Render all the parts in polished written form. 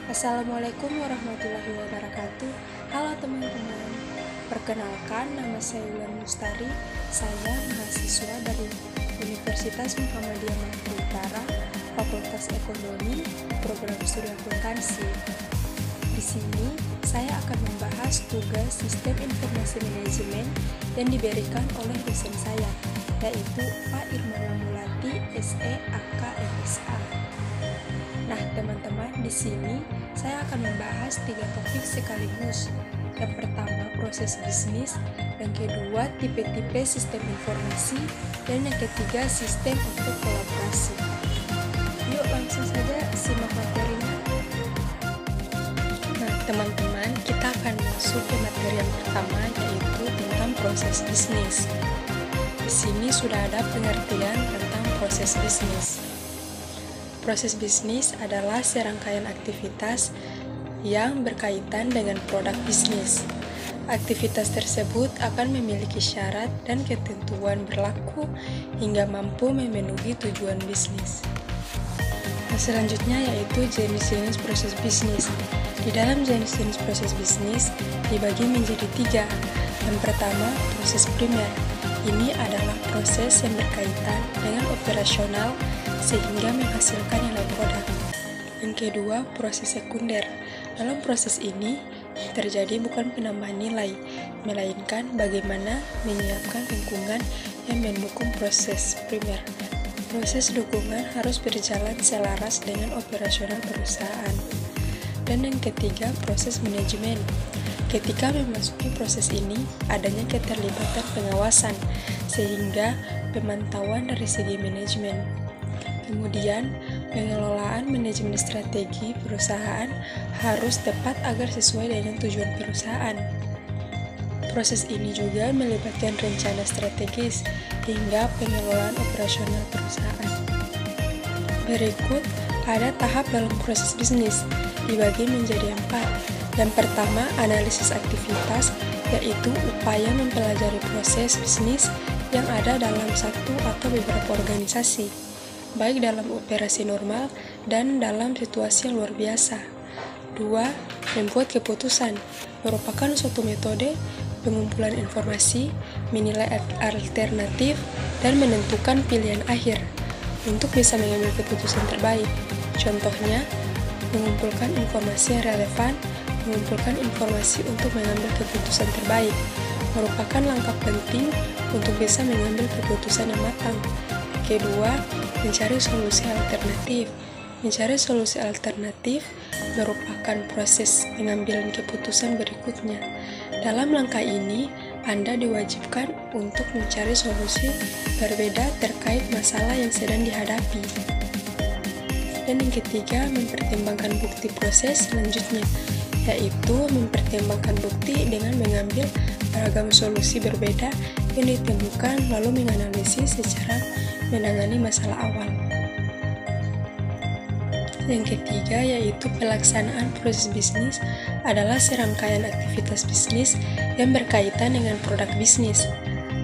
Assalamualaikum warahmatullahi wabarakatuh. Halo teman-teman, perkenalkan nama saya Wulan Mustari. Saya mahasiswa dari Universitas Muhammadiyah Maluku Utara, Fakultas Ekonomi, Program Studi Akuntansi. Di sini saya akan membahas tugas Sistem Informasi Manajemen yang diberikan oleh dosen saya, yaitu Pak Irmana Mulati, SE AK MSA. Nah, teman-teman, di sini saya akan membahas 3 topik sekaligus. Yang pertama, proses bisnis. Yang kedua, tipe-tipe sistem informasi. Dan yang ketiga, sistem untuk kolaborasi. Yuk, langsung saja simak materinya. Nah, teman-teman, kita akan masuk ke materi yang pertama, yaitu tentang proses bisnis. Di sini sudah ada pengertian tentang proses bisnis. Proses bisnis adalah serangkaian aktivitas yang berkaitan dengan produk bisnis. Aktivitas tersebut akan memiliki syarat dan ketentuan berlaku hingga mampu memenuhi tujuan bisnis. Nah, selanjutnya yaitu jenis-jenis proses bisnis. Di dalam jenis-jenis proses bisnis dibagi menjadi 3. Yang pertama, proses primer. Ini adalah proses yang berkaitan dengan operasional sehingga menghasilkan nilai produk. Yang kedua, proses sekunder. Dalam proses ini terjadi bukan penambahan nilai, melainkan bagaimana menyiapkan lingkungan yang mendukung proses primer. Proses dukungan harus berjalan selaras dengan operasional perusahaan. Dan yang ketiga, proses manajemen. Ketika memasuki proses ini, adanya keterlibatan pengawasan, sehingga pemantauan dari segi manajemen. Kemudian, pengelolaan manajemen strategi perusahaan harus tepat agar sesuai dengan tujuan perusahaan. Proses ini juga melibatkan rencana strategis hingga pengelolaan operasional perusahaan. Berikut ada tahap dalam proses bisnis, dibagi menjadi 4. Yang pertama, analisis aktivitas, yaitu upaya mempelajari proses bisnis yang ada dalam satu atau beberapa organisasi, baik dalam operasi normal dan dalam situasi yang luar biasa. 2. Membuat keputusan merupakan suatu metode pengumpulan informasi, menilai alternatif, dan menentukan pilihan akhir untuk bisa mengambil keputusan terbaik. Contohnya, mengumpulkan informasi yang relevan, mengumpulkan informasi untuk mengambil keputusan terbaik, merupakan langkah penting untuk bisa mengambil keputusan yang matang. Kedua, mencari solusi alternatif. Mencari solusi alternatif merupakan proses pengambilan keputusan berikutnya. Dalam langkah ini, Anda diwajibkan untuk mencari solusi berbeda terkait masalah yang sedang dihadapi. Dan yang ketiga, mempertimbangkan bukti proses selanjutnya, yaitu mempertimbangkan bukti dengan mengambil beragam solusi berbeda yang ditemukan lalu menganalisis secara menangani masalah awal. Yang ketiga yaitu pelaksanaan proses bisnis adalah serangkaian aktivitas bisnis yang berkaitan dengan produk bisnis.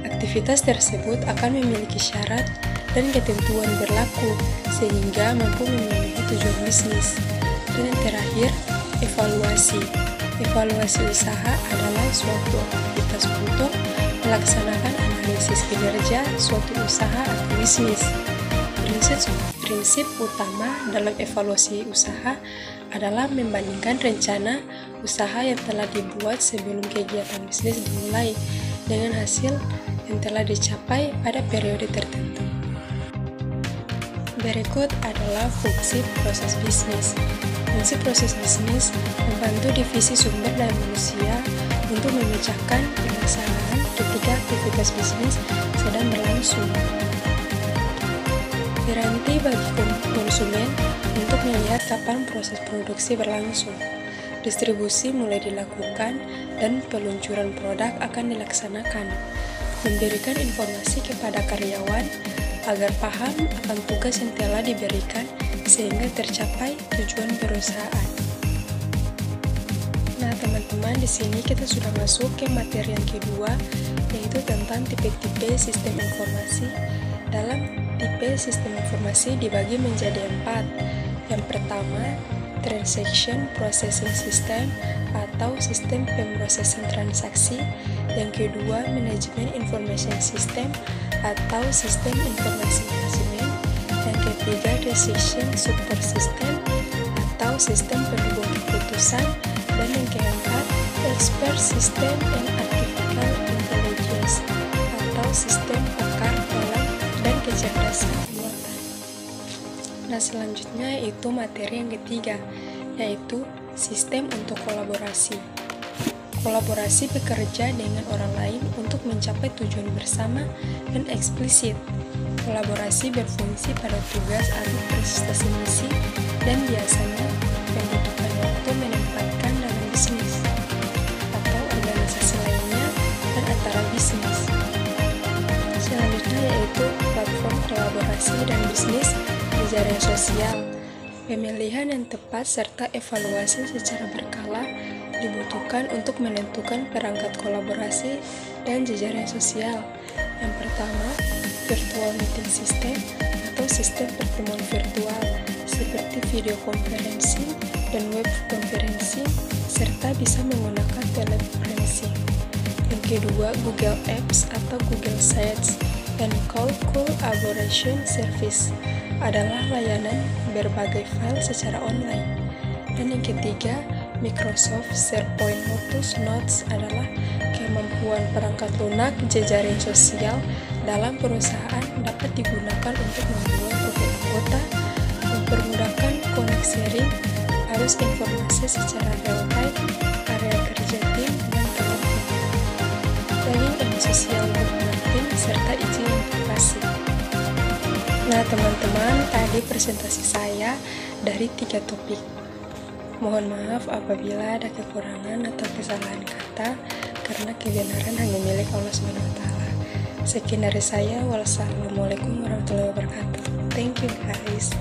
Aktivitas tersebut akan memiliki syarat dan ketentuan berlaku sehingga mampu memenuhi tujuan bisnis. Dan yang terakhir, evaluasi. Evaluasi usaha adalah suatu aktivitas untuk melaksanakan analisis kinerja suatu usaha atau bisnis. Prinsip utama dalam evaluasi usaha adalah membandingkan rencana usaha yang telah dibuat sebelum kegiatan bisnis dimulai dengan hasil yang telah dicapai pada periode tertentu. Berikut adalah fungsi proses bisnis. Fungsi proses bisnis membantu divisi sumber daya manusia untuk memecahkan permasalahan ketika aktivitas bisnis sedang berlangsung. Garansi bagi konsumen untuk melihat kapan proses produksi berlangsung. Distribusi mulai dilakukan dan peluncuran produk akan dilaksanakan. Memberikan informasi kepada karyawan agar paham akan tugas yang telah diberikan sehingga tercapai tujuan perusahaan. Nah, teman-teman, di sini kita sudah masuk ke materi yang kedua, yaitu tentang tipe-tipe sistem informasi. Dalam tipe sistem informasi dibagi menjadi 4. Yang pertama, Transaction Processing System atau sistem pemrosesan transaksi. Yang kedua, Manajemen Information System atau sistem informasi manajemen. Yang ketiga, Decision Support System atau sistem pendukung keputusan. Dan yang keempat, Expert System and Artificial Intelligence atau sistem pakar dalam dan kecerdasan buatan. Nah, selanjutnya itu materi yang ketiga, yaitu sistem untuk kolaborasi. Kolaborasi bekerja dengan orang lain untuk mencapai tujuan bersama dan eksplisit. Kolaborasi berfungsi pada tugas atau presentasi misi dan biasanya membutuhkan waktu menempatkan dalam bisnis atau organisasi lainnya dan antara bisnis. Selanjutnya yaitu platform kolaborasi dan bisnis jejaring sosial. Pemilihan yang tepat serta evaluasi secara berkala dibutuhkan untuk menentukan perangkat kolaborasi dan jejaring sosial. Yang pertama, virtual meeting system atau sistem pertemuan virtual seperti video konferensi dan web konferensi serta bisa menggunakan telekonferensi. Yang kedua, Google Apps atau Google Sites and Cloud Collaboration Service adalah layanan berbagai file secara online. Dan yang ketiga, Microsoft SharePoint Lotus Notes adalah kemampuan perangkat lunak jejaring sosial dalam perusahaan dapat digunakan untuk membuat profil anggota, mempermudahkan connect sharing, arus informasi secara real-time, area kerja tim, dan telepon, tagging and social marketing, serta izin privasi. Nah teman-teman, tadi presentasi saya dari 3 topik. Mohon maaf apabila ada kekurangan atau kesalahan kata, karena kebenaran hanya milik Allah SWT. Sekian dari saya. Wassalamualaikum warahmatullahi wabarakatuh. Thank you guys.